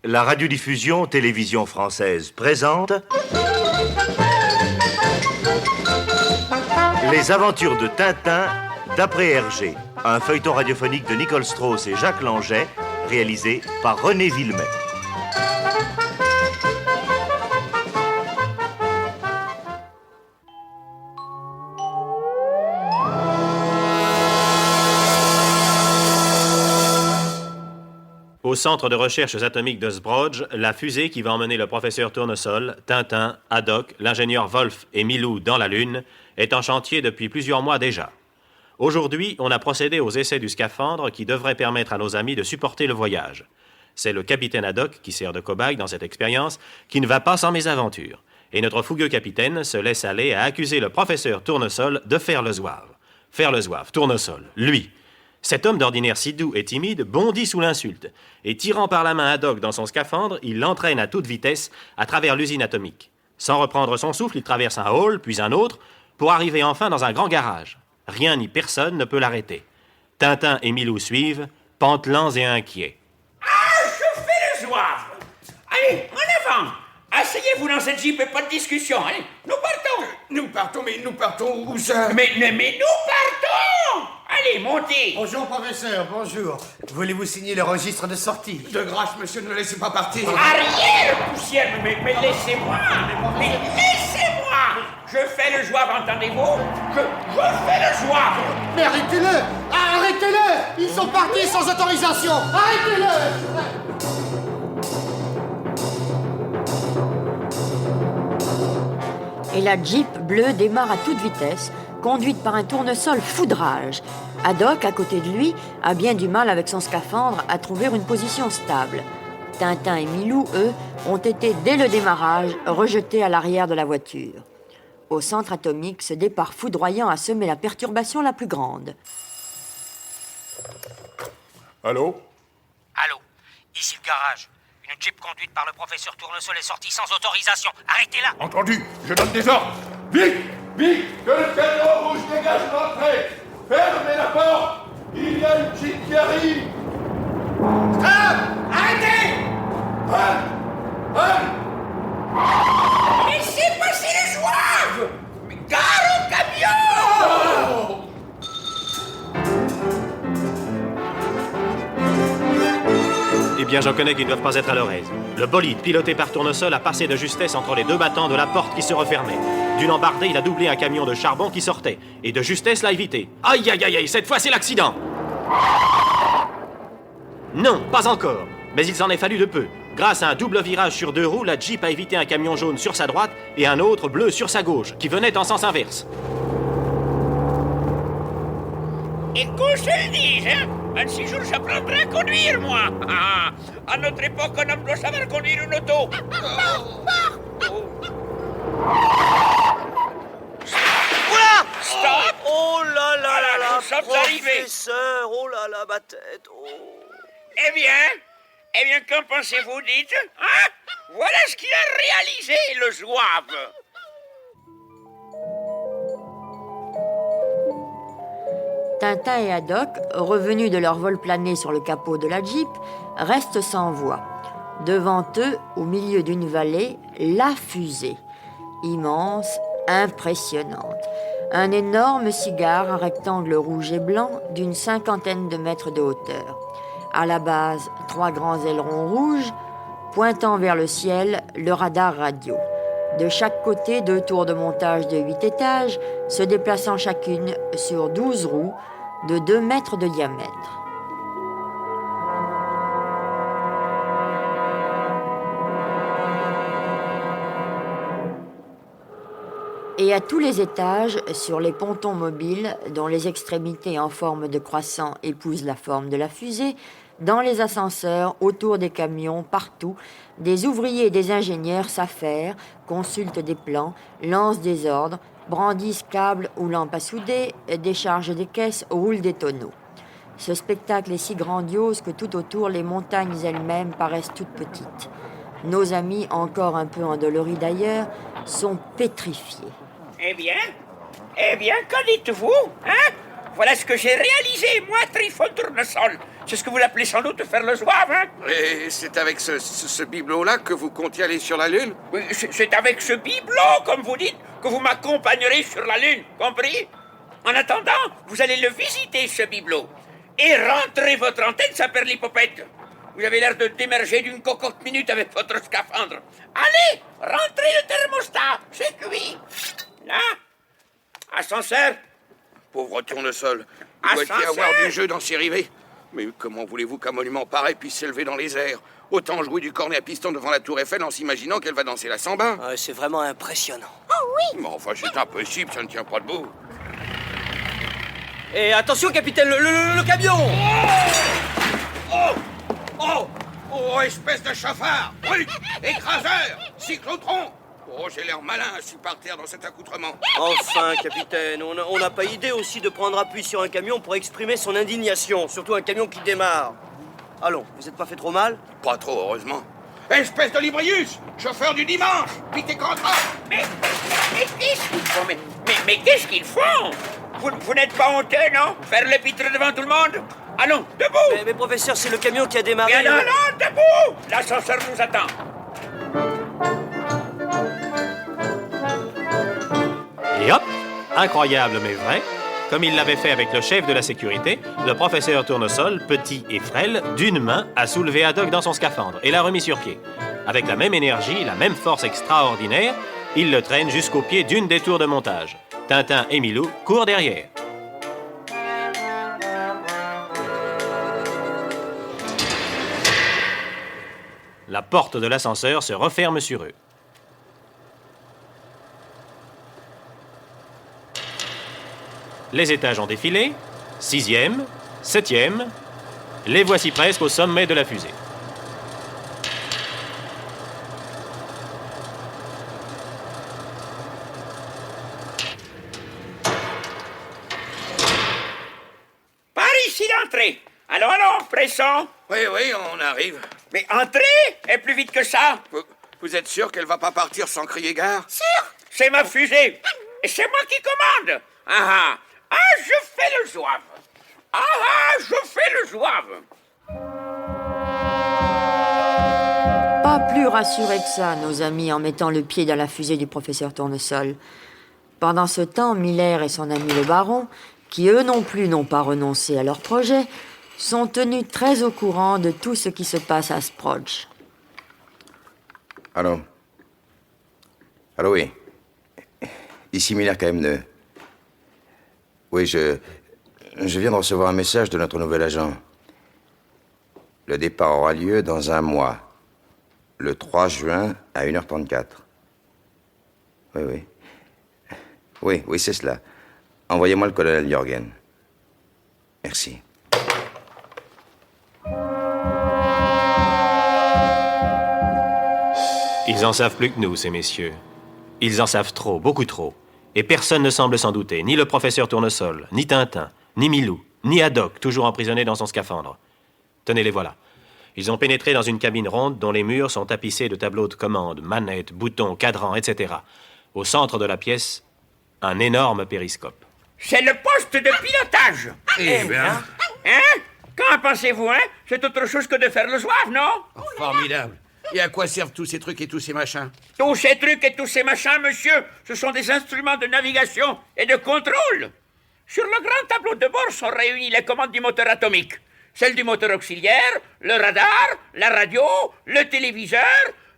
La radiodiffusion télévision française présente Les aventures de Tintin d'après Hergé, un feuilleton radiophonique de Nicole Strauss et Jacques Langeais, réalisé par René Villemet. Au centre de recherches atomiques de Sbroj, la fusée qui va emmener le professeur Tournesol, Tintin, Haddock, l'ingénieur Wolf et Milou dans la Lune est en chantier depuis plusieurs mois déjà. Aujourd'hui, on a procédé aux essais du scaphandre qui devrait permettre à nos amis de supporter le voyage. C'est le capitaine Haddock, qui sert de cobaye dans cette expérience, qui ne va pas sans mésaventure. Et notre fougueux capitaine se laisse aller à accuser le professeur Tournesol de faire le zouave. Faire le zouave, Tournesol, lui. Cet homme d'ordinaire si doux et timide bondit sous l'insulte, et tirant par la main Haddock dans son scaphandre, il l'entraîne à toute vitesse à travers l'usine atomique. Sans reprendre son souffle, il traverse un hall, puis un autre, pour arriver enfin dans un grand garage. Rien ni personne ne peut l'arrêter. Tintin et Milou suivent, pantelants et inquiets. Ah, je fais le zouave. Allez, en avant. Asseyez-vous dans cette jeep et pas de discussion. Allez, nous partons. Mais nous partons où ça? Mais nous partons. Allez, montez. Bonjour, professeur, bonjour. Voulez-vous signer le registre de sortie? De grâce, monsieur, ne le laissez pas partir. Arrière, poussière. Mais laissez-moi. Mais laissez-moi. Je fais le zouave, entendez-vous? Je fais le zouave. Mais arrêtez-le! Arrêtez-le! Ils sont partis sans autorisation! Arrêtez-le! Et la Jeep bleue démarre à toute vitesse, conduite par un tournesol foudrage. Haddock, à côté de lui, a bien du mal avec son scaphandre à trouver une position stable. Tintin et Milou, eux, ont été, dès le démarrage, rejetés à l'arrière de la voiture. Au centre atomique, ce départ foudroyant a semé la perturbation la plus grande. Allô? Allô, ici le garage. Une Jeep conduite par le professeur Tournesol est sortie sans autorisation. Arrêtez-la! Entendu, je donne des ordres. Vite! Que le camion rouge dégage l'entrée! Fermez la porte! Il y a une Jeep qui arrive! Stop! Arrêtez! Laissez passer le zouave! Mais gare au camion! Eh bien, j'en connais qui ne doivent pas être à leur aise. Le bolide, piloté par Tournesol, a passé de justesse entre les deux battants de la porte qui se refermait. D'une embardée, il a doublé un camion de charbon qui sortait. Et de justesse, l'a évité. Aïe, aïe, aïe, aïe, cette fois, c'est l'accident! Non, pas encore. Mais il s'en est fallu de peu. Grâce à un double virage sur deux roues, la Jeep a évité un camion jaune sur sa droite et un autre bleu sur sa gauche, qui venait en sens inverse. Et qu'on se le dise, hein? Un de ces jours, j'apprendrai à conduire, moi. À notre époque, un homme doit savoir conduire une auto. Oula! Stop! Oh là là là là! Nous sommes arrivés. Professeur, oh là là, ma tête, oh! Eh bien, qu'en pensez-vous, dites? Hein? Voilà ce qu'il a réalisé, le zouave. Tintin et Haddock, revenus de leur vol plané sur le capot de la Jeep, restent sans voix. Devant eux, au milieu d'une vallée, la fusée. Immense, impressionnante. Un énorme cigare, un rectangle rouge et blanc d'une 50aine de mètres de hauteur. À la base, 3 grands ailerons rouges, pointant vers le ciel, le radar radio. De chaque côté, 2 tours de montage de 8 étages, se déplaçant chacune sur 12 roues de 2 mètres de diamètre. Et à tous les étages, sur les pontons mobiles, dont les extrémités en forme de croissant épousent la forme de la fusée, dans les ascenseurs, autour des camions, partout, des ouvriers et des ingénieurs s'affairent, consultent des plans, lancent des ordres, brandissent câbles ou lampes à souder, déchargent des caisses, roulent des tonneaux. Ce spectacle est si grandiose que tout autour, les montagnes elles-mêmes paraissent toutes petites. Nos amis, encore un peu endoloris d'ailleurs, sont pétrifiés. Eh bien, qu'en dites-vous, hein? Voilà ce que j'ai réalisé, moi, Trifon Tournesol. C'est ce que vous l'appelez sans doute faire le zouave, hein? Et c'est avec ce bibelot-là que vous comptiez aller sur la Lune? Oui, c'est avec ce bibelot, comme vous dites, que vous m'accompagnerez sur la Lune, compris? En attendant, vous allez le visiter, ce bibelot, et rentrer votre antenne, ça perd l'hypopète. Vous avez l'air de d'émerger d'une cocotte minute avec votre scaphandre. Allez, rentrez le thermostat, c'est cuit. Là, ascenseur. Pauvre Tournesol, il doit y avoir du jeu dans ses rivets. Mais comment voulez-vous qu'un monument pareil puisse s'élever dans les airs? Autant jouer du cornet à piston devant la tour Eiffel en s'imaginant qu'elle va danser la samba. C'est vraiment impressionnant. Mais enfin, c'est impossible, ça ne tient pas debout. Et attention, capitaine, le camion! Oh, espèce de chauffard! Brut! Écraseur! Cyclotron! Oh, j'ai l'air malin assis par terre dans cet accoutrement. Enfin, capitaine, on n'a pas idée aussi de prendre appui sur un camion pour exprimer son indignation, surtout un camion qui démarre. Allons, vous n'êtes pas fait trop mal? Pas trop, heureusement. Espèce de Librius! Chauffeur du dimanche! Puis tes contrats! Mais qu'est-ce qu'ils font? Mais qu'est-ce qu'ils font? Vous n'êtes pas honteux, non? Faire le pitre devant tout le monde? Allons, debout! Mais professeur, c'est le camion qui a démarré. Bien, non, debout! L'ascenseur nous attend. Et hop, incroyable mais vrai, comme il l'avait fait avec le chef de la sécurité, le professeur Tournesol, petit et frêle, d'une main, a soulevé Haddock dans son scaphandre et l'a remis sur pied. Avec la même énergie, la même force extraordinaire, il le traîne jusqu'au pied d'une des tours de montage. Tintin et Milou courent derrière. La porte de l'ascenseur se referme sur eux. Les étages ont défilé, 6e, 7e, les voici presque au sommet de la fusée. Par ici l'entrée. Allons, pressons. Oui, on arrive. Mais entrez, et plus vite que ça. Vous êtes sûr qu'elle va pas partir sans crier gare? Sûr. C'est ma fusée. Et c'est moi qui commande. Je fais le zouave. Je fais le zouave. Pas plus rassurés que ça, nos amis, en mettant le pied dans la fusée du professeur Tournesol. Pendant ce temps, Miller et son ami le baron, qui eux non plus n'ont pas renoncé à leur projet, sont tenus très au courant de tout ce qui se passe à Sprogge. Allô, oui. Ici Miller KM2. Oui, je viens de recevoir un message de notre nouvel agent. Le départ aura lieu dans un mois, le 3 juin à 1h34. Oui, c'est cela. Envoyez-moi le colonel Jorgen. Merci. Ils en savent plus que nous, ces messieurs. Ils en savent trop, beaucoup trop. Et personne ne semble s'en douter, ni le professeur Tournesol, ni Tintin, ni Milou, ni Haddock, toujours emprisonné dans son scaphandre. Tenez, les voilà. Ils ont pénétré dans une cabine ronde dont les murs sont tapissés de tableaux de commande, manettes, boutons, cadrans, etc. Au centre de la pièce, un énorme périscope. C'est le poste de pilotage. Eh bien... Qu'en pensez-vous, C'est autre chose que de faire le zouave, non? Formidable. Et à quoi servent tous ces trucs et tous ces machins? Tous ces trucs et tous ces machins, monsieur, ce sont des instruments de navigation et de contrôle. Sur le grand tableau de bord sont réunies les commandes du moteur atomique, celles du moteur auxiliaire, le radar, la radio, le téléviseur,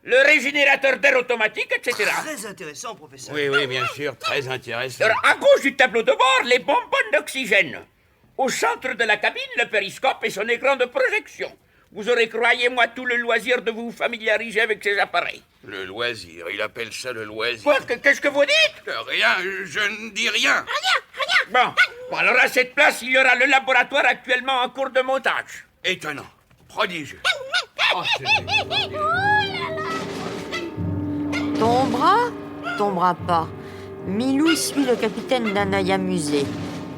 le régénérateur d'air automatique, etc. Très intéressant, professeur. Oui, bien sûr, très intéressant. Alors, à gauche du tableau de bord, les bonbonnes d'oxygène. Au centre de la cabine, le périscope et son écran de projection. Vous aurez, croyez-moi, tout le loisir de vous familiariser avec ces appareils. Le loisir, il appelle ça le loisir. Quoi? Qu'est-ce que vous dites? Rien, je ne dis rien. Bon, alors à cette place, il y aura le laboratoire actuellement en cours de montage. Étonnant, prodigieux. Tombera pas. Milou suit le capitaine d'un œil amusé.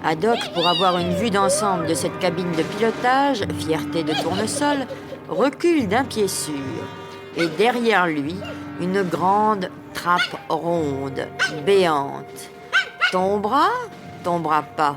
Haddock, pour avoir une vue d'ensemble de cette cabine de pilotage, fierté de Tournesol, recule d'un pied sûr. Et derrière lui, une grande trappe ronde, béante. Tombera pas.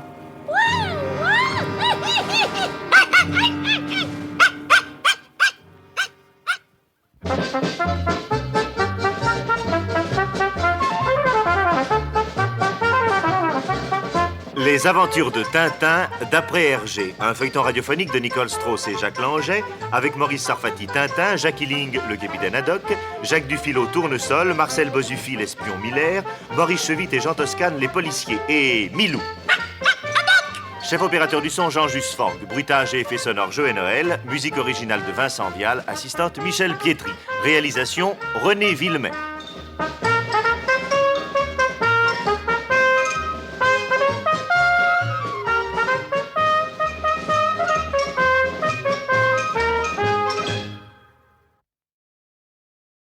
Les aventures de Tintin d'après Hergé, un feuilleton radiophonique de Nicole Strauss et Jacques Langeais, avec Maurice Sarfati Tintin, Jacques Illing le capitaine Haddock, Jacques Dufilot Tournesol, Marcel Bozuffi l'espion Miller, Maurice Chevitte et Jean Toscane les policiers, et Milou. Chef opérateur du son Jean-Just Forgue, bruitage et effets sonores Joël Noël, musique originale de Vincent Vial, assistante Michel Pietri, réalisation René Villemet.